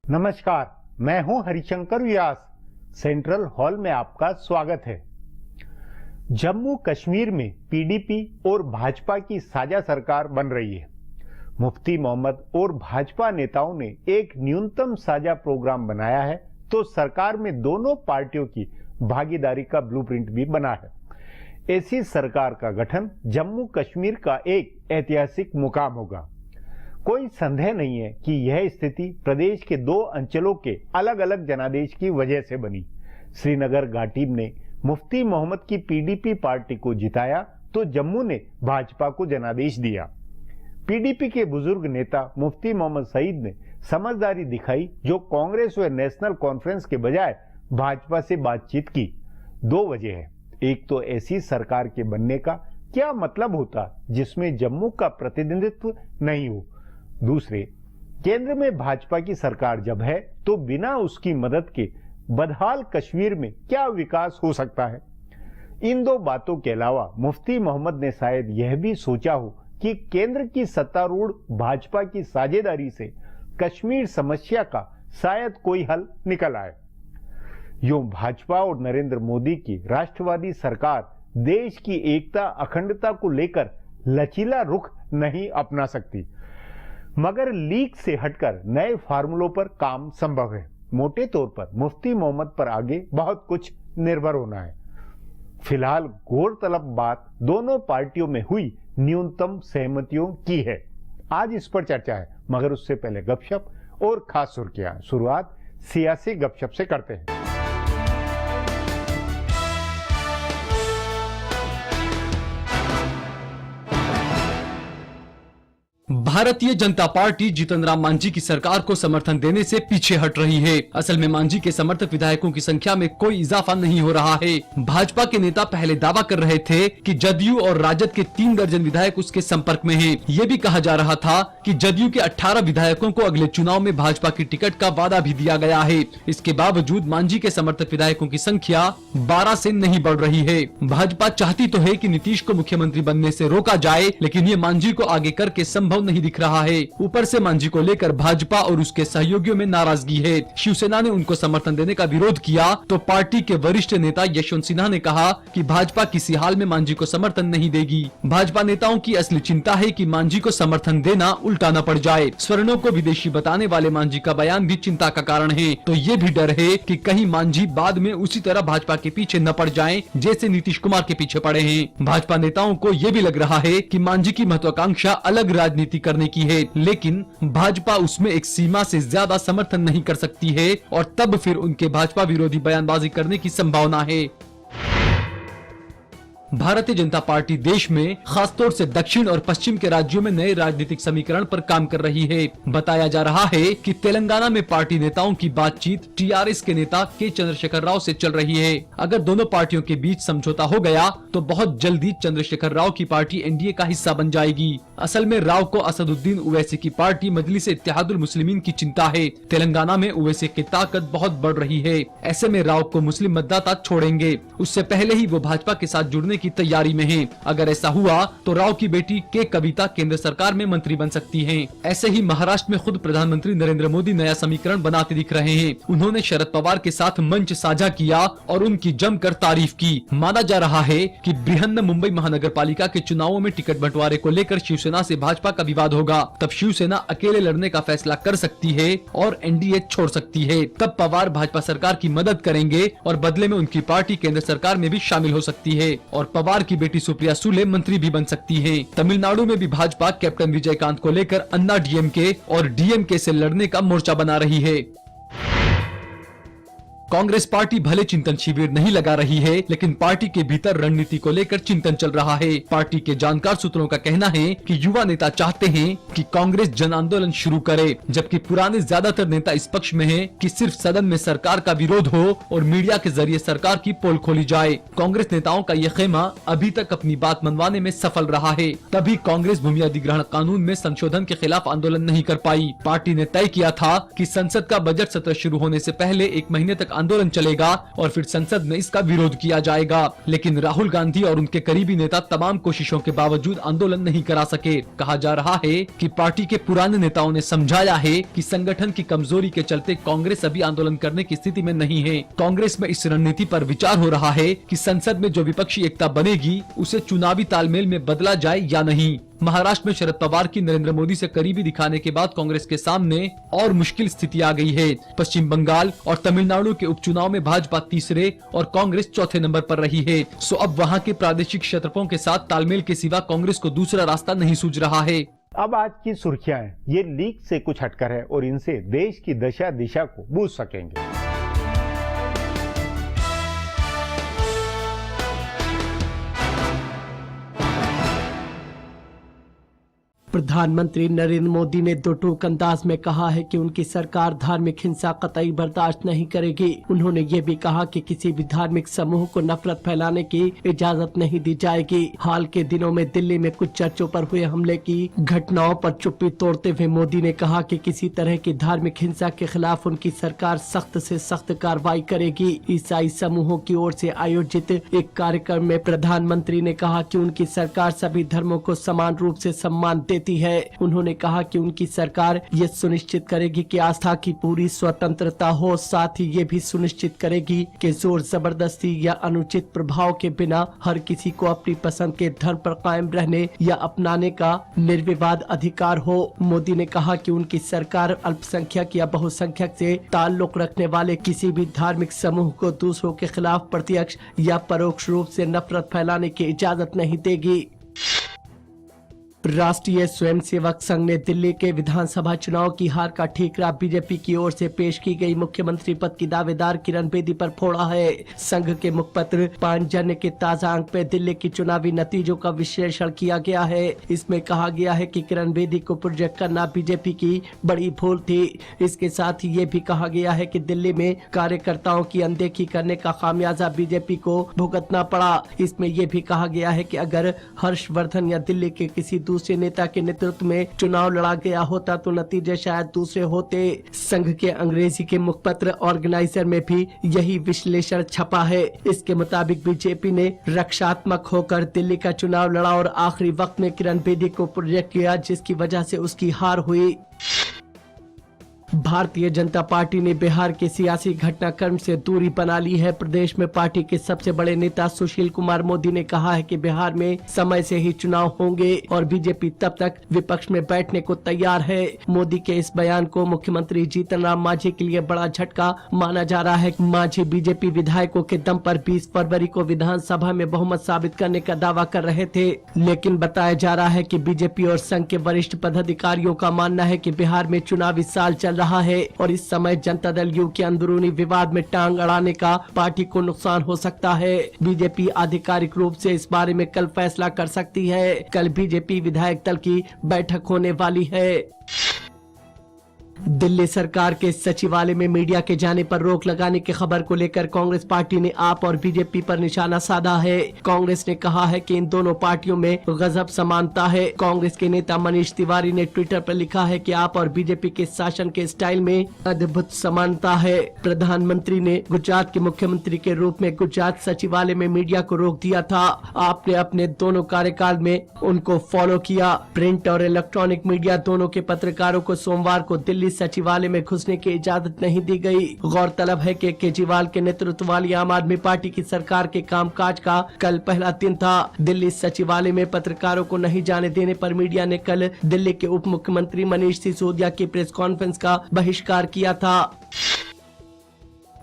नमस्कार, मैं हूं हरिशंकर व्यास। सेंट्रल हॉल में आपका स्वागत है। जम्मू कश्मीर में पीडीपी और भाजपा की साझा सरकार बन रही है। मुफ्ती मोहम्मद और भाजपा नेताओं ने एक न्यूनतम साझा प्रोग्राम बनाया है, तो सरकार में दोनों पार्टियों की भागीदारी का ब्लूप्रिंट भी बना है। ऐसी सरकार का गठन जम्मू कश्मीर का एक ऐतिहासिक मुकाम होगा। कोई संदेह नहीं है कि यह स्थिति प्रदेश के दो अंचलों के अलग अलग जनादेश की वजह से बनी। श्रीनगर घाटी ने मुफ्ती मोहम्मद की पीडीपी पार्टी को जिताया, तो जम्मू ने भाजपा को जनादेश दिया। पीडीपी के बुजुर्ग नेता मुफ्ती मोहम्मद सईद ने समझदारी दिखाई, जो कांग्रेस व नेशनल कॉन्फ्रेंस के बजाय भाजपा से बातचीत की। दो वजह है। एक तो ऐसी सरकार के बनने का क्या मतलब होता जिसमें जम्मू का प्रतिनिधित्व नहीं हो। दूसरे, केंद्र में भाजपा की सरकार जब है, तो बिना उसकी मदद के बदहाल कश्मीर में क्या विकास हो सकता है। इन दो बातों के अलावा मुफ्ती मोहम्मद ने शायद यह भी सोचा हो कि केंद्र की सत्तारूढ़ भाजपा की साझेदारी से कश्मीर समस्या का शायद कोई हल निकल आए। यूं भाजपा और नरेंद्र मोदी की राष्ट्रवादी सरकार देश की एकता अखंडता को लेकर लचीला रुख नहीं अपना सकती, मगर लीक से हटकर नए फार्मूलों पर काम संभव है। मोटे तौर पर मुफ्ती मोहम्मद पर आगे बहुत कुछ निर्भर होना है। फिलहाल गौरतलब बात दोनों पार्टियों में हुई न्यूनतम सहमतियों की है। आज इस पर चर्चा है, मगर उससे पहले गपशप और खास सुर्खियां। शुरुआत सियासी गपशप से करते हैं। भारतीय जनता पार्टी जीतन राम मांझी की सरकार को समर्थन देने से पीछे हट रही है। असल में मांझी के समर्थक विधायकों की संख्या में कोई इजाफा नहीं हो रहा है। भाजपा के नेता पहले दावा कर रहे थे कि जदयू और राजद के 3 दर्जन विधायक उसके संपर्क में हैं। ये भी कहा जा रहा था कि जदयू के 18 विधायकों को अगले चुनाव में भाजपा की टिकट का वादा भी दिया गया है। इसके बावजूद मांझी के समर्थक विधायकों की संख्या 12 से नहीं बढ़ रही है। भाजपा चाहती तो है कि नीतीश को मुख्यमंत्री बनने से रोका जाए, लेकिन ये मांझी को आगे करके संभव नहीं दिख रहा है। ऊपर से मांझी को लेकर भाजपा और उसके सहयोगियों में नाराजगी है। शिवसेना ने उनको समर्थन देने का विरोध किया, तो पार्टी के वरिष्ठ नेता यशवंत सिन्हा ने कहा कि भाजपा किसी हाल में मांझी को समर्थन नहीं देगी। भाजपा नेताओं की असली चिंता है कि मांझी को समर्थन देना उल्टा न पड़ जाए। स्वर्णों को विदेशी बताने वाले मांझी का बयान भी चिंता का कारण है। तो ये भी डर है कि कहीं मांझी बाद में उसी तरह भाजपा के पीछे न पड़ जाएं, जैसे नीतीश कुमार के पीछे पड़े हैं। भाजपा नेताओं को ये भी लग रहा है कि मांझी की महत्वाकांक्षा अलग राजनीति करने की है, लेकिन भाजपा उसमें एक सीमा से ज्यादा समर्थन नहीं कर सकती है, और तब फिर उनके भाजपा विरोधी बयानबाजी करने की संभावना है। भारतीय जनता पार्टी देश में खासतौर से दक्षिण और पश्चिम के राज्यों में नए राजनीतिक समीकरण पर काम कर रही है। बताया जा रहा है कि तेलंगाना में पार्टी नेताओं की बातचीत टीआरएस के नेता के चंद्रशेखर राव से चल रही है। अगर दोनों पार्टियों के बीच समझौता हो गया तो बहुत जल्दी चंद्रशेखर राव की पार्टी एनडीए का हिस्सा बन जाएगी। असल में राव को असदुद्दीन ओवैसी की पार्टी मजलिस इत्तेहादुल मुस्लिमीन की चिंता है। तेलंगाना में ओवैसी की ताकत बहुत बढ़ रही है। ऐसे में राव को मुस्लिम मतदाता छोड़ेंगे। उससे पहले ही वो भाजपा के साथ जुड़ने की तैयारी में हैं। अगर ऐसा हुआ तो राव की बेटी के कविता केंद्र सरकार में मंत्री बन सकती हैं। ऐसे ही महाराष्ट्र में खुद प्रधानमंत्री नरेंद्र मोदी नया समीकरण बनाते दिख रहे हैं। उन्होंने शरद पवार के साथ मंच साझा किया और उनकी जमकर तारीफ की। माना जा रहा है कि बृहन्न मुंबई महानगर पालिका के चुनावों में टिकट बंटवारे को लेकर शिवसेना से भाजपा का विवाद होगा। तब शिवसेना अकेले लड़ने का फैसला कर सकती है और एनडीए छोड़ सकती है। तब पवार भाजपा सरकार की मदद करेंगे और बदले में उनकी पार्टी केंद्र सरकार में भी शामिल हो सकती है, और पवार की बेटी सुप्रिया सुले मंत्री भी बन सकती हैं। तमिलनाडु में भी भाजपा कैप्टन विजयकांत को लेकर अन्ना डीएमके और डीएमके से लड़ने का मोर्चा बना रही है। कांग्रेस पार्टी भले चिंतन शिविर नहीं लगा रही है, लेकिन पार्टी के भीतर रणनीति को लेकर चिंतन चल रहा है। पार्टी के जानकार सूत्रों का कहना है कि युवा नेता चाहते हैं कि कांग्रेस जन आंदोलन शुरू करे, जबकि पुराने ज्यादातर नेता इस पक्ष में हैं कि सिर्फ सदन में सरकार का विरोध हो और मीडिया के जरिए सरकार की पोल खोली जाए। कांग्रेस नेताओं का ये खेमा अभी तक अपनी बात मनवाने में सफल रहा है, तभी कांग्रेस भूमि अधिग्रहण कानून में संशोधन के खिलाफ आंदोलन नहीं कर पाई। पार्टी ने तय किया था कि संसद का बजट सत्र शुरू होने से पहले 1 महीने तक आंदोलन चलेगा और फिर संसद में इसका विरोध किया जाएगा। लेकिन राहुल गांधी और उनके करीबी नेता तमाम कोशिशों के बावजूद आंदोलन नहीं करा सके। कहा जा रहा है कि पार्टी के पुराने नेताओं ने समझाया है कि संगठन की कमजोरी के चलते कांग्रेस अभी आंदोलन करने की स्थिति में नहीं है। कांग्रेस में इस रणनीति पर विचार हो रहा है कि संसद में जो विपक्षी एकता बनेगी उसे चुनावी तालमेल में बदला जाए या नहीं। महाराष्ट्र में शरद पवार की नरेंद्र मोदी से करीबी दिखाने के बाद कांग्रेस के सामने और मुश्किल स्थिति आ गई है। पश्चिम बंगाल और तमिलनाडु के उपचुनाव में भाजपा तीसरे और कांग्रेस चौथे नंबर पर रही है। सो अब वहां के प्रादेशिक क्षेत्रफों के साथ तालमेल के सिवा कांग्रेस को दूसरा रास्ता नहीं सूझ रहा है। अब आज की सुर्खियां हैं, ये लीक से कुछ हटकर है और इनसे देश की दशा दिशा को बूझ सकेंगे। प्रधानमंत्री नरेंद्र मोदी ने दो टूक अंदाज में कहा है कि उनकी सरकार धार्मिक हिंसा कतई बर्दाश्त नहीं करेगी। उन्होंने ये भी कहा कि किसी भी धार्मिक समूह को नफरत फैलाने की इजाजत नहीं दी जाएगी। हाल के दिनों में दिल्ली में कुछ चर्चों पर हुए हमले की घटनाओं पर चुप्पी तोड़ते हुए मोदी ने कहा कि किसी तरह की धार्मिक हिंसा के खिलाफ उनकी सरकार सख्त से सख्त कार्रवाई करेगी। ईसाई समूहों की ओर से आयोजित एक कार्यक्रम में प्रधानमंत्री ने कहा कि उनकी सरकार सभी धर्मों को समान रूप से सम्मान देती है। उन्होंने कहा कि उनकी सरकार ये सुनिश्चित करेगी कि आस्था की पूरी स्वतंत्रता हो, साथ ही ये भी सुनिश्चित करेगी कि जोर जबरदस्ती या अनुचित प्रभाव के बिना हर किसी को अपनी पसंद के धर्म पर कायम रहने या अपनाने का निर्विवाद अधिकार हो। मोदी ने कहा कि उनकी सरकार अल्पसंख्यक या बहुसंख्यक से ताल्लुक रखने वाले किसी भी धार्मिक समूह को दूसरों के खिलाफ प्रत्यक्ष या परोक्ष रूप से नफरत फैलाने की इजाजत नहीं देगी। राष्ट्रीय स्वयंसेवक संघ ने दिल्ली के विधानसभा चुनाव की हार का ठीकरा बीजेपी की ओर से पेश की गई मुख्यमंत्री पद की दावेदार किरण बेदी पर फोड़ा है। संघ के मुखपत्र पांचजन्य के ताजा अंक में दिल्ली की चुनावी नतीजों का विश्लेषण किया गया है। इसमें कहा गया है कि किरण बेदी को प्रोजेक्ट करना बीजेपी की बड़ी भूल थी। इसके साथ ही ये भी कहा गया है कि दिल्ली में कार्यकर्ताओं की अनदेखी करने का खामियाजा बीजेपी को भुगतना पड़ा। इसमें यह भी कहा गया है कि अगर हर्षवर्धन या दिल्ली के किसी दूसरे नेता के नेतृत्व में चुनाव लड़ा गया होता तो नतीजे शायद दूसरे होते। संघ के अंग्रेजी के मुखपत्र ऑर्गेनाइजर में भी यही विश्लेषण छपा है। इसके मुताबिक बीजेपी ने रक्षात्मक होकर दिल्ली का चुनाव लड़ा और आखिरी वक्त में किरण बेदी को प्रोजेक्ट किया, जिसकी वजह से उसकी हार हुई। भारतीय जनता पार्टी ने बिहार के सियासी घटनाक्रम से दूरी बना ली है। प्रदेश में पार्टी के सबसे बड़े नेता सुशील कुमार मोदी ने कहा है कि बिहार में समय से ही चुनाव होंगे और बीजेपी तब तक विपक्ष में बैठने को तैयार है। मोदी के इस बयान को मुख्यमंत्री जीतन राम मांझी के लिए बड़ा झटका माना जा रहा है। मांझी बीजेपी विधायकों के दम पर 20 फरवरी को विधानसभा में बहुमत साबित करने का दावा कर रहे थे, लेकिन बताया जा रहा है कि बीजेपी और संघ के वरिष्ठ पदाधिकारियों का मानना है कि बिहार में चुनावी साल चल रहा है और इस समय जनता दल यू के अंदरूनी विवाद में टांग अड़ाने का पार्टी को नुकसान हो सकता है। बीजेपी आधिकारिक रूप से इस बारे में कल फैसला कर सकती है। कल बीजेपी विधायक दल की बैठक होने वाली है। दिल्ली सरकार के सचिवालय में मीडिया के जाने पर रोक लगाने की खबर को लेकर कांग्रेस पार्टी ने आप और बीजेपी पर निशाना साधा है। कांग्रेस ने कहा है कि इन दोनों पार्टियों में गजब समानता है। कांग्रेस के नेता मनीष तिवारी ने ट्विटर पर लिखा है कि आप और बीजेपी के शासन के स्टाइल में अद्भुत समानता है। प्रधानमंत्री ने गुजरात के मुख्यमंत्री के रूप में गुजरात सचिवालय में मीडिया को रोक दिया था। आपने अपने दोनों कार्यकाल में उनको फॉलो किया। प्रिंट और इलेक्ट्रॉनिक मीडिया दोनों के पत्रकारों को सोमवार को दिल्ली सचिवालय में घुसने की इजाजत नहीं दी गई। गौरतलब है कि केजरीवाल के नेतृत्व वाली आम आदमी पार्टी की सरकार के कामकाज का कल पहला दिन था। दिल्ली सचिवालय में पत्रकारों को नहीं जाने देने पर मीडिया ने कल दिल्ली के उप मुख्यमंत्री मनीष सिसोदिया की प्रेस कॉन्फ्रेंस का बहिष्कार किया था।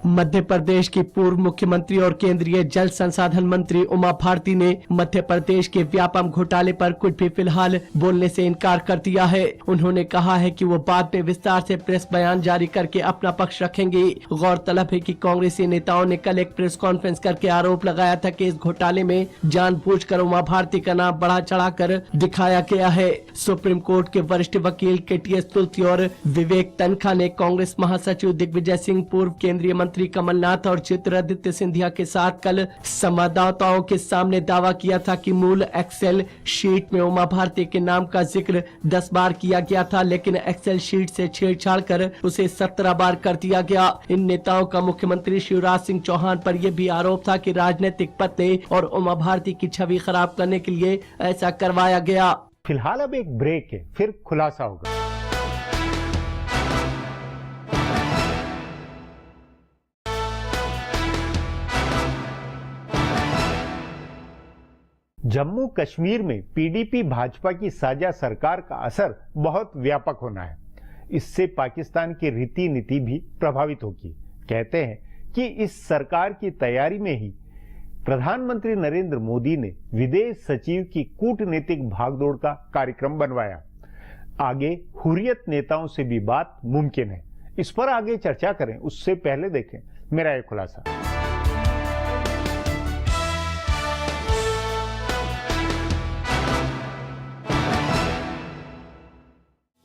मध्य प्रदेश की पूर्व मुख्यमंत्री और केंद्रीय जल संसाधन मंत्री उमा भारती ने मध्य प्रदेश के व्यापम घोटाले पर कुछ भी फिलहाल बोलने से इनकार कर दिया है। उन्होंने कहा है कि वो बाद में विस्तार से प्रेस बयान जारी करके अपना पक्ष रखेंगे। गौरतलब है कि कांग्रेसी नेताओं ने कल एक प्रेस कॉन्फ्रेंस करके आरोप लगाया था कि इस घोटाले में जानबूझकर उमा भारती का नाम बढ़ा चढ़ाकर दिखाया गया है। सुप्रीम कोर्ट के वरिष्ठ वकील KTS तुलसी और विवेक तनखा ने कांग्रेस महासचिव दिग्विजय सिंह, पूर्व केंद्रीय मंत्री मुख्यमंत्री कमलनाथ और ज्योतिरादित्य सिंधिया के साथ कल संवाददाताओं के सामने दावा किया था कि मूल एक्सेल शीट में उमा भारती के नाम का जिक्र 10 बार किया गया था, लेकिन एक्सेल शीट से छेड़छाड़ कर उसे 17 बार कर दिया गया। इन नेताओं का मुख्यमंत्री शिवराज सिंह चौहान पर यह भी आरोप था कि राजनीतिक पत्ते और उमा भारती की छवि खराब करने के लिए ऐसा करवाया गया। फिलहाल अब एक ब्रेक है, फिर खुलासा होगा। जम्मू कश्मीर में पीडीपी भाजपा की साझा सरकार का असर बहुत व्यापक होना है। इससे पाकिस्तान की रीति नीति भी प्रभावित होगी। कहते हैं कि इस सरकार की तैयारी में ही प्रधानमंत्री नरेंद्र मोदी ने विदेश सचिव की कूटनीतिक भागदौड़ का कार्यक्रम बनवाया। आगे हुर्रियत नेताओं से भी बात मुमकिन है। इस पर आगे चर्चा करें उससे पहले देखें मेरा एक खुलासा।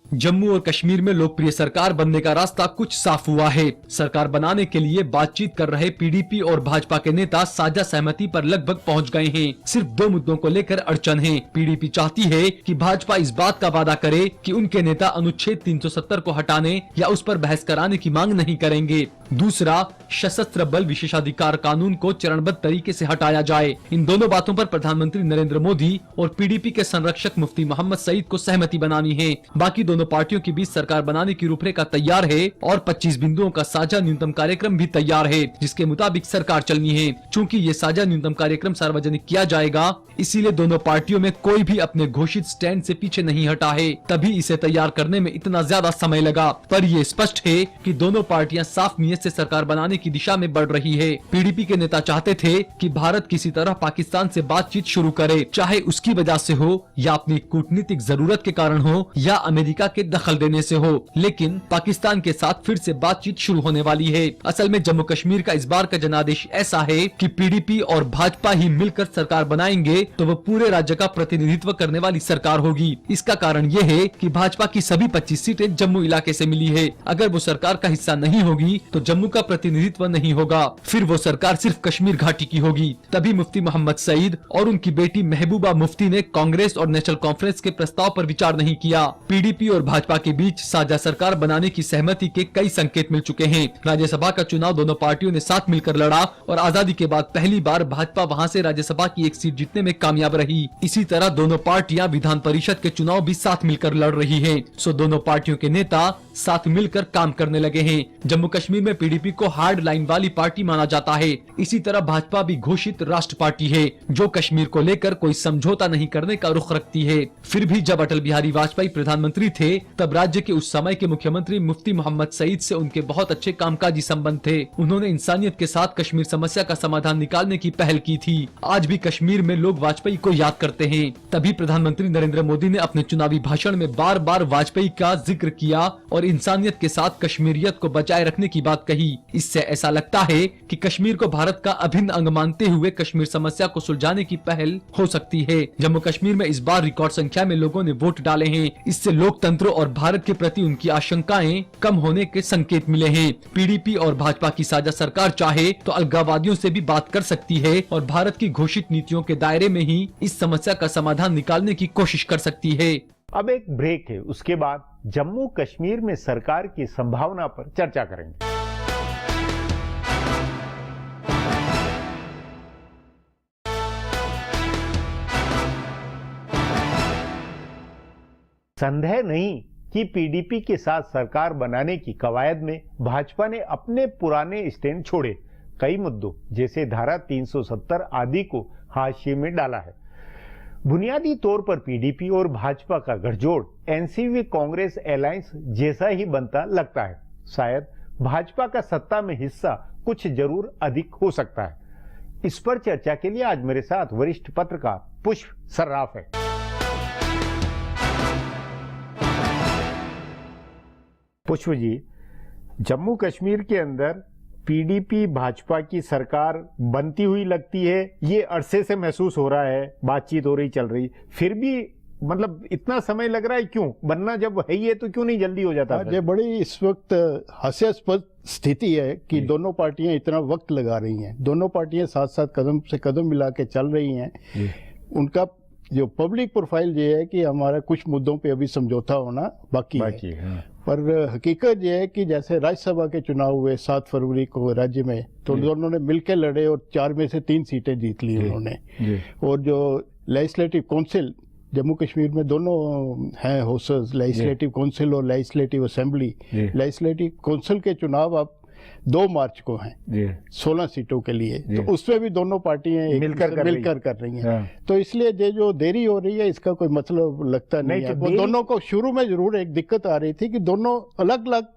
जम्मू और कश्मीर में लोकप्रिय सरकार बनने का रास्ता कुछ साफ हुआ है। सरकार बनाने के लिए बातचीत कर रहे पीडीपी और भाजपा के नेता साझा सहमति पर लगभग पहुंच गए हैं। सिर्फ 2 मुद्दों को लेकर अड़चन है। पीडीपी चाहती है कि भाजपा इस बात का वादा करे कि उनके नेता अनुच्छेद 370 को हटाने या उस पर बहस कराने की मांग नहीं करेंगे। दूसरा, सशस्त्र बल विशेषाधिकार कानून को चरणबद्ध तरीके से हटाया जाए। इन दोनों बातों पर प्रधानमंत्री नरेंद्र मोदी और पीडीपी के संरक्षक मुफ्ती मोहम्मद सईद को सहमति बनानी है। बाकी दोनों पार्टियों के बीच सरकार बनाने की रूपरेखा तैयार है और 25 बिंदुओं का साझा न्यूनतम कार्यक्रम भी तैयार है, जिसके मुताबिक सरकार चलनी है। चूँकि ये साझा न्यूनतम कार्यक्रम सार्वजनिक किया जाएगा, इसीलिए दोनों पार्टियों में कोई भी अपने घोषित स्टैंड से पीछे नहीं हटा है। तभी इसे तैयार करने में इतना ज्यादा समय लगा। पर ये स्पष्ट है कि दोनों पार्टियां साफ नीयत से सरकार बनाने की दिशा में बढ़ रही है। पीडीपी के नेता चाहते थे कि भारत किसी तरह पाकिस्तान से बातचीत शुरू करे, चाहे उसकी वजह से हो या अपनी कूटनीतिक जरूरत के कारण हो या अमेरिका के दखल देने से हो, लेकिन पाकिस्तान के साथ फिर से बातचीत शुरू होने वाली है। असल में जम्मू कश्मीर का इस बार का जनादेश ऐसा है कि पीडीपी और भाजपा ही मिलकर सरकार बनाएंगे तो वो पूरे राज्य का प्रतिनिधित्व करने वाली सरकार होगी। इसका कारण ये है कि भाजपा की सभी 25 सीटें जम्मू इलाके से मिली है। अगर वो सरकार का हिस्सा नहीं होगी तो जम्मू का प्रतिनिधित्व नहीं होगा, फिर वो सरकार सिर्फ कश्मीर घाटी की होगी। तभी मुफ्ती मोहम्मद सईद और उनकी बेटी महबूबा मुफ्ती ने कांग्रेस और नेशनल कॉन्फ्रेंस के प्रस्ताव पर विचार नहीं किया। पीडीपी और भाजपा के बीच साझा सरकार बनाने की सहमति के कई संकेत मिल चुके हैं। राज्यसभा का चुनाव दोनों पार्टियों ने साथ मिलकर लड़ा और आजादी के बाद पहली बार भाजपा वहां से राज्यसभा की एक सीट जीतने में कामयाब रही। इसी तरह दोनों पार्टियां विधान परिषद के चुनाव भी साथ मिलकर लड़ रही हैं। सो दोनों पार्टियों के नेता साथ मिलकर काम करने लगे हैं। जम्मू कश्मीर में पीडीपी को हार्ड लाइन वाली पार्टी माना जाता है। इसी तरह भाजपा भी घोषित राष्ट्र पार्टी है जो कश्मीर को लेकर कोई समझौता नहीं करने का रुख रखती है। फिर भी जब अटल बिहारी वाजपेयी प्रधानमंत्री थे तब राज्य के उस समय के मुख्यमंत्री मुफ्ती मोहम्मद सईद से उनके बहुत अच्छे कामकाजी संबंध थे। उन्होंने इंसानियत के साथ कश्मीर समस्या का समाधान निकालने की पहल की थी। आज भी कश्मीर में लोग वाजपेयी को याद करते हैं। तभी प्रधानमंत्री नरेंद्र मोदी ने अपने चुनावी भाषण में बार बार वाजपेयी का जिक्र किया और इंसानियत के साथ कश्मीरियत को बचाए रखने की बात कही। इससे ऐसा लगता है कि कश्मीर को भारत का अभिन्न अंग मानते हुए कश्मीर समस्या को सुलझाने की पहल हो सकती है। जम्मू कश्मीर में इस बार रिकॉर्ड संख्या में लोगों ने वोट डाले हैं। इससे लोकतंत्र और भारत के प्रति उनकी आशंकाएं कम होने के संकेत मिले हैं। पीडीपी और भाजपा की साझा सरकार चाहे तो अलगाववादियों से भी बात कर सकती है और भारत की घोषित नीतियों के दायरे में ही इस समस्या का समाधान निकालने की कोशिश कर सकती है। अब एक ब्रेक है, उसके बाद जम्मू कश्मीर में सरकार की संभावना पर चर्चा करेंगे। संदेह नहीं कि पीडीपी के साथ सरकार बनाने की कवायद में भाजपा ने अपने पुराने स्टैंड छोड़े। कई मुद्दों जैसे धारा 370 आदि को हाशिए में डाला है। बुनियादी तौर पर पीडीपी और भाजपा का गठजोड़ एनसीपी कांग्रेस अलायंस जैसा ही बनता लगता है। शायद भाजपा का सत्ता में हिस्सा कुछ जरूर अधिक हो सकता है। इस पर चर्चा के लिए आज मेरे साथ वरिष्ठ पत्रकार पुष्प सर्राफ है। पुष्प जी, जम्मू कश्मीर के अंदर पीडीपी भाजपा की सरकार बनती हुई लगती है, ये अरसे से महसूस हो रहा है, बातचीत हो रही चल रही, फिर भी मतलब इतना समय लग रहा है, क्यों? बनना जब है ही है तो क्यों नहीं जल्दी हो जाता? ये बड़ी इस वक्त हास्यास्पद स्थिति है कि दोनों पार्टियां इतना वक्त लगा रही हैं, दोनों पार्टियां साथ साथ कदम से कदम मिला के चल रही हैं। उनका जो पब्लिक प्रोफाइल ये है कि हमारा कुछ मुद्दों पे अभी समझौता होना बाकी है। हाँ। पर हकीकत ये है कि जैसे राज्यसभा के चुनाव हुए 7 फरवरी को राज्य में, तो दोनों ने मिलकर लड़े और 4 में से 3 सीटें जीत ली उन्होंने। और जो लेजिस्लेटिव काउंसिल जम्मू कश्मीर में दोनों हैं हाउसेस, लेजिस्लेटिव काउंसिल और लेजिस्लेटिव असेंबली। लेजिस्लेटिव काउंसिल के चुनाव अब 2 मार्च को हैं 16 सीटों के लिए, तो उसमें भी दोनों पार्टियां मिलकर कर रही हैं। तो इसलिए ये जो देरी हो रही है इसका कोई मतलब लगता नहीं है। वो दोनों को शुरू में जरूर एक दिक्कत आ रही थी कि दोनों अलग अलग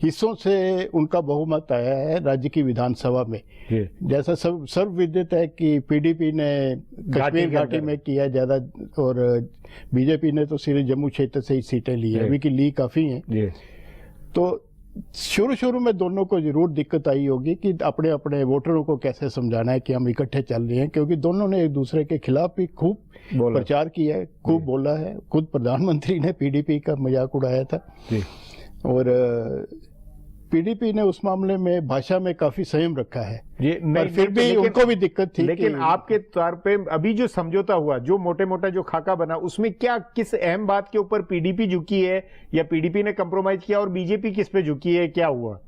हिस्सों से उनका बहुमत आया है राज्य की विधानसभा में। जैसा सब सर्वविदित है कि पीडीपी ने कश्मीर घाटी में किया ज्यादा और बीजेपी ने तो सिर्फ जम्मू क्षेत्र से ही सीटें ली है, अभी की ली काफी है। तो शुरू में दोनों को जरूर दिक्कत आई होगी कि अपने अपने वोटरों को कैसे समझाना है कि हम इकट्ठे चल रहे हैं, क्योंकि दोनों ने एक दूसरे के खिलाफ भी खूब प्रचार किया है, खूब बोला है। खुद प्रधानमंत्री ने पीडीपी का मजाक उड़ाया था और पीडीपी ने उस मामले में भाषा में काफी संयम रखा है। पर फिर भी उनको भी दिक्कत थी। लेकिन आपके तौर पे अभी जो समझौता हुआ, जो मोटे मोटा जो खाका बना, उसमें क्या किस अहम बात के ऊपर पीडीपी झुकी है या पीडीपी ने कंप्रोमाइज किया और बीजेपी किस पे झुकी है, क्या हुआ?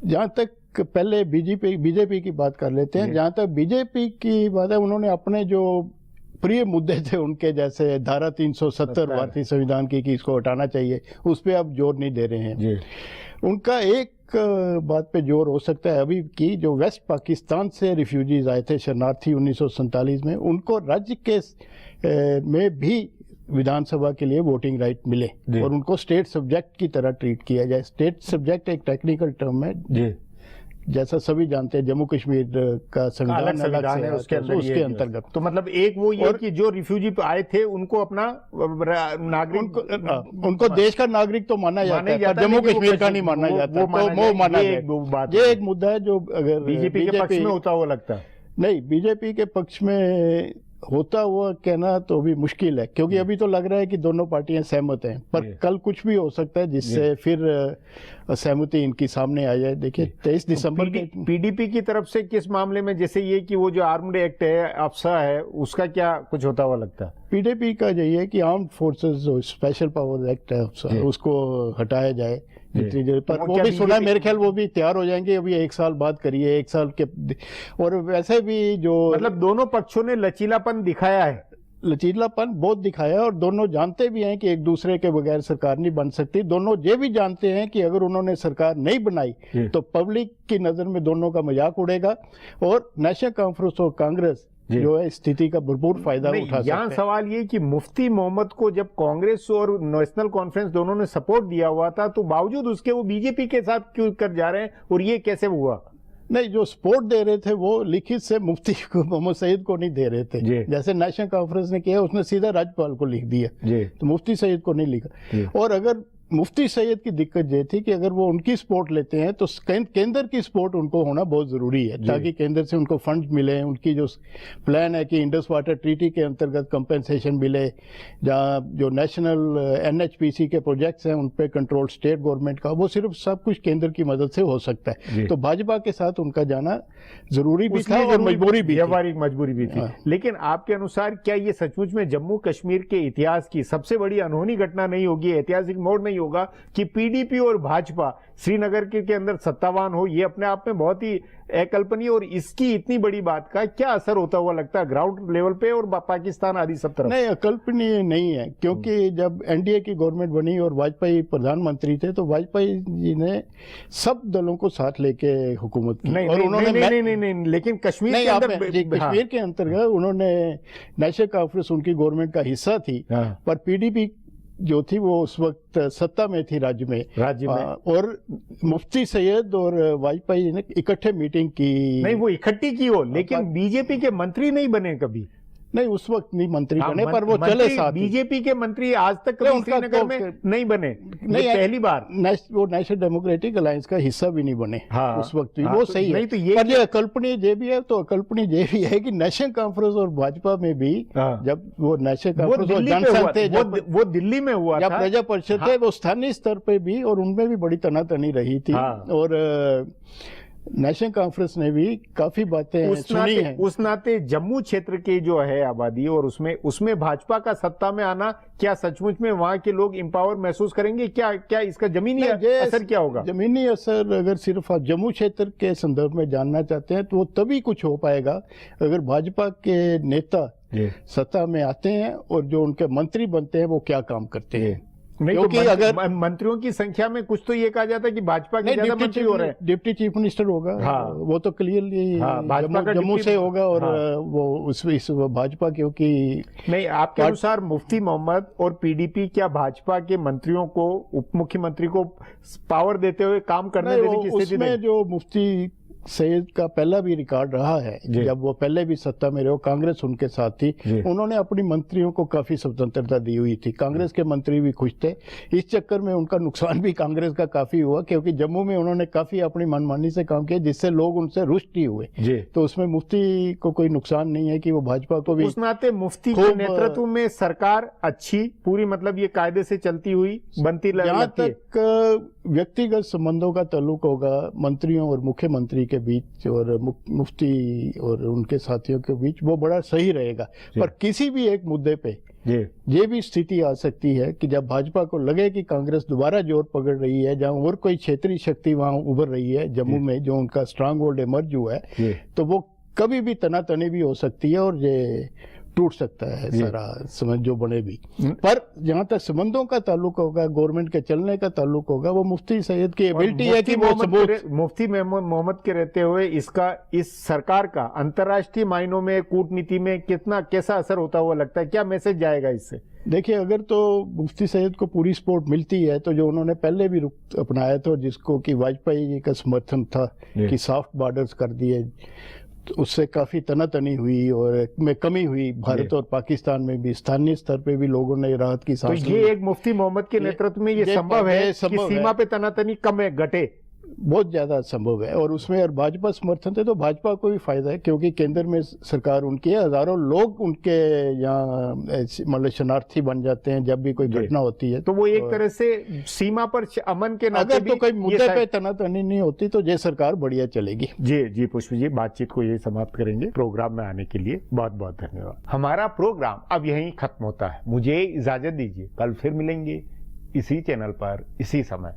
जहां तक पहले बीजेपी की बात कर लेते हैं। जहां तक बीजेपी की बात है, उन्होंने अपने जो प्रिय मुद्दे थे उनके, जैसे धारा 370 भारतीय संविधान की कि इसको हटाना चाहिए, उस पर अब जोर नहीं दे रहे हैं। उनका एक बात पे जोर हो सकता है अभी की, जो वेस्ट पाकिस्तान से रिफ्यूजीज आए थे शरणार्थी 1947 में, उनको राज्य के में भी विधानसभा के लिए वोटिंग राइट मिले और उनको स्टेट सब्जेक्ट की तरह ट्रीट किया जाए। स्टेट सब्जेक्ट एक टेक्निकल टर्म है, जैसा सभी जानते हैं जम्मू कश्मीर का संविधान अलग है, उसके अंतर्गत। तो मतलब एक वो ये कि जो रिफ्यूजी आए थे उनको अपना नागरिक, उनको देश का नागरिक तो माना जाता है, पर जम्मू कश्मीर का नहीं माना जाता, वो माना जाए। ये एक मुद्दा है जो अगर बीजेपी के पक्ष में होता हुआ लगता है। नहीं, बीजेपी के पक्ष में होता हुआ कहना तो भी मुश्किल है, क्योंकि अभी तो लग रहा है कि दोनों पार्टियां सहमत हैं, पर कल कुछ भी हो सकता है जिससे फिर सहमति इनकी सामने आ जाए। देखिए 23 दिसंबर के पीडीपी की तरफ से किस मामले में, जैसे ये कि वो जो आर्म्ड एक्ट है, अफसा है, उसका क्या कुछ होता हुआ लगता है? पीडीपी का यही है कि आर्म्ड फोर्सेस जो स्पेशल पावर एक्ट है उसको हटाया जाए जितनी देर पर। वो भी सुना है, मेरे ख्याल वो भी तैयार हो जाएंगे, अभी 1 साल बाद करिए, 1 साल के। और वैसे भी जो मतलब दोनों पक्षों ने लचीलापन दिखाया है, लचीलापन बहुत दिखाया, और दोनों जानते भी हैं कि एक दूसरे के बगैर सरकार नहीं बन सकती। दोनों ये भी जानते हैं कि अगर उन्होंने सरकार नहीं बनाई तो पब्लिक की नजर में दोनों का मजाक उड़ेगा और नेशनल कॉन्फ्रेंस और कांग्रेस जो है स्थिति का भरपूर फायदा उठा सकते हैं। यहाँ सवाल ये कि मुफ्ती मोहम्मद को जब कांग्रेस और नेशनल कॉन्फ्रेंस दोनों ने सपोर्ट दिया हुआ था, तो बावजूद उसके वो बीजेपी के साथ क्यों कर जा रहे हैं, और ये कैसे हुआ? नहीं, जो सपोर्ट दे रहे थे वो लिखित से मुफ्ती को, मोहम्मद सईद को नहीं दे रहे थे। जैसे नेशनल कॉन्फ्रेंस ने किया, उसने सीधा राज्यपाल को लिख दिया, तो मुफ्ती सईद को नहीं लिखा। और अगर मुफ्ती सैयद की दिक्कत ये थी कि अगर वो उनकी सपोर्ट लेते हैं तो केंद्र की सपोर्ट उनको होना बहुत जरूरी है, ताकि केंद्र से उनको फंड मिले। उनकी जो प्लान है कि इंडस वाटर ट्रीटी के अंतर्गत कंपेंसेशन मिले, जहाँ जो नेशनल एनएचपीसी के प्रोजेक्ट्स हैं उन पे कंट्रोल स्टेट गवर्नमेंट का, वो सिर्फ सब कुछ केंद्र की मदद से हो सकता है। तो भाजपा के साथ उनका जाना जरूरी भी था और मजबूरी भी, व्यवहारिक मजबूरी भी थी। लेकिन आपके अनुसार क्या ये सचमुच में जम्मू कश्मीर के इतिहास की सबसे बड़ी अनहोनी घटना नहीं होगी, ऐतिहासिक मोड़ नहीं होगा कि पीडीपी और भाजपा श्रीनगर के अंदर सत्तावान हो? ये अपने आप में बहुत ही अकल्पनीय, और इसकी इतनी बड़ी बात का क्या असर होता हुआ लगता है ग्राउंड लेवल पे और पाकिस्तान आदि सब तरफ? नहीं, अकल्पनीय नहीं है, क्योंकि जब एनडीए की गवर्नमेंट बनी और वाजपेयी प्रधानमंत्री थे तो वाजपेयी जी ने सब दलों को साथ लेके हुकूमत की। नहीं, और उन्होंने नहीं, लेकिन कश्मीर के अंदर, कश्मीर के अंतर्गत उन्होंने नेशनल कॉन्फ्रेंस उनकी गवर्नमेंट का हिस्सा थी, पर पीडीपी जो थी वो उस वक्त सत्ता में थी राज्य में। और मुफ्ती सैयद और वाजपेयी ने इकट्ठे मीटिंग की। नहीं, वो इकट्ठी की हो, लेकिन बीजेपी के मंत्री नहीं बने कभी। नहीं, उस वक्त नहीं मंत्री हाँ, बने, पर वो चले साथ ही। बीजेपी के मंत्री आज तक कभी उनका श्रीनगर तो में नहीं बने, नहीं, ये पहली बार। वो नेशनल डेमोक्रेटिक अलायंस का हिस्सा भी नहीं बने हाँ, उस वक्त भी। हाँ, वो तो सही है, नहीं तो ये पर ये अकल्पनीय ये भी है, तो अकल्पनीय ये भी है कि नेशनल कॉन्फ्रेंस और भाजपा में भी हाँ। जब वो नेशनल वो कॉन्फ्रेंस और दिल्ली पे जनसंघ हुआ, थे, वो दिल्ली में हुआ जब था। प्रजा परिषद थे, वो स्थानीय स्तर पे भी, और उनमें भी बड़ी तनातनी रही थी। हाँ। और नेशनल कॉन्फ्रेंस ने भी काफी बातें सुनी हैं। उस नाते जम्मू क्षेत्र की जो है आबादी, और उसमें भाजपा का सत्ता में आना, क्या सचमुच में वहां के लोग एम्पावर महसूस करेंगे? क्या इसका जमीनी असर क्या होगा? जमीनी असर अगर सिर्फ आप जम्मू क्षेत्र के संदर्भ में जानना चाहते हैं तो वो तभी कुछ हो पाएगा अगर भाजपा के नेता सत्ता में आते हैं और जो उनके मंत्री बनते हैं वो क्या काम करते हैं। नहीं, क्योंकि तो अगर मंत्रियों की संख्या में कुछ तो ये कहा जाता है कि भाजपा के ज्यादा मंत्री हो रहे हैं। डिप्टी चीफ मिनिस्टर होगा। हाँ। वो तो क्लियरली हाँ, भाजपा का जम्मू से होगा। और हाँ। वो इस भाजपा, क्योंकि नहीं, आपके अनुसार मुफ्ती मोहम्मद और पीडीपी क्या भाजपा के मंत्रियों को, उप मुख्यमंत्री को पावर देते हुए काम करने देने की स्थिति उसमें जो मुफ्ती सैयद का पहला भी रिकॉर्ड रहा है, जब वो पहले भी सत्ता में रहे, कांग्रेस उनके साथ थी, उन्होंने अपनी मंत्रियों को काफी स्वतंत्रता दी हुई थी। कांग्रेस के मंत्री भी खुश थे। इस चक्कर में उनका नुकसान भी कांग्रेस का काफी हुआ, क्योंकि जम्मू में उन्होंने काफी अपनी मनमानी से काम किया, जिससे लोग उनसे रुष्ट ही हुए। तो उसमें मुफ्ती को कोई नुकसान नहीं है कि वो भाजपा को भी। उस नाते मुफ्ती के नेतृत्व में सरकार अच्छी पूरी, मतलब ये कायदे से चलती हुई बनती जहाँ तक व्यक्तिगत संबंधों का ताल्लुक होगा मंत्रियों और मुख्यमंत्री के बीच और मुफ्ती और उनके साथियों के बीच, वो बड़ा सही रहेगा। पर किसी भी एक मुद्दे पे ये भी स्थिति आ सकती है कि जब भाजपा को लगे कि कांग्रेस दोबारा जोर पकड़ रही है, जहां और कोई क्षेत्रीय शक्ति वहां उभर रही है, जम्मू में जो उनका स्ट्रांग होल्ड इमर्ज हुआ है, तो वो कभी भी तनातनी भी हो सकती है और ये टूट सकता है सारा समझ जो बने भी। पर जहां तक संबंधों का ताल्लुक होगा, गवर्नमेंट के चलने का ताल्लुक होगा, वो मुफ्ती सैयद की एबिलिटी है कि वो मुफ्ती मोहम्मद के रहते हुए इस सरकार का अंतर्राष्ट्रीय मायनों में, कूटनीति में कैसा असर होता हुआ लगता है? क्या मैसेज जाएगा इससे? देखिए, अगर तो मुफ्ती सैयद को पूरी सपोर्ट मिलती है, तो जो उन्होंने पहले भी रुख अपनाया था, जिसको कि वाजपेयी जी का समर्थन था कि सॉफ्ट बॉर्डर्स कर दिए, तो उससे काफी तनातनी हुई और में कमी हुई। भारत और पाकिस्तान में भी स्थानीय स्तर पे भी लोगों ने राहत की सांस ली। तो ये एक मुफ्ती मोहम्मद के नेतृत्व में ये संभव है कि सीमा पे तनातनी कम है, घटे? बहुत ज्यादा संभव है। और उसमें अगर भाजपा समर्थन थे तो भाजपा को भी फायदा है, क्योंकि केंद्र में सरकार उनकी है, हजारों लोग उनके यहाँ मतलब शरणार्थी बन जाते हैं जब भी कोई घटना होती है। तो वो एक तरह से सीमा पर अमन के नाते अगर तो कोई मुद्दे पे तनातनी नहीं होती तो ये सरकार बढ़िया चलेगी। जी पुष्प जी, बातचीत को यही समाप्त करेंगे। प्रोग्राम में आने के लिए बहुत बहुत धन्यवाद। हमारा प्रोग्राम अब यहीं खत्म होता है, मुझे इजाजत दीजिए। कल फिर मिलेंगे इसी चैनल पर, इसी समय।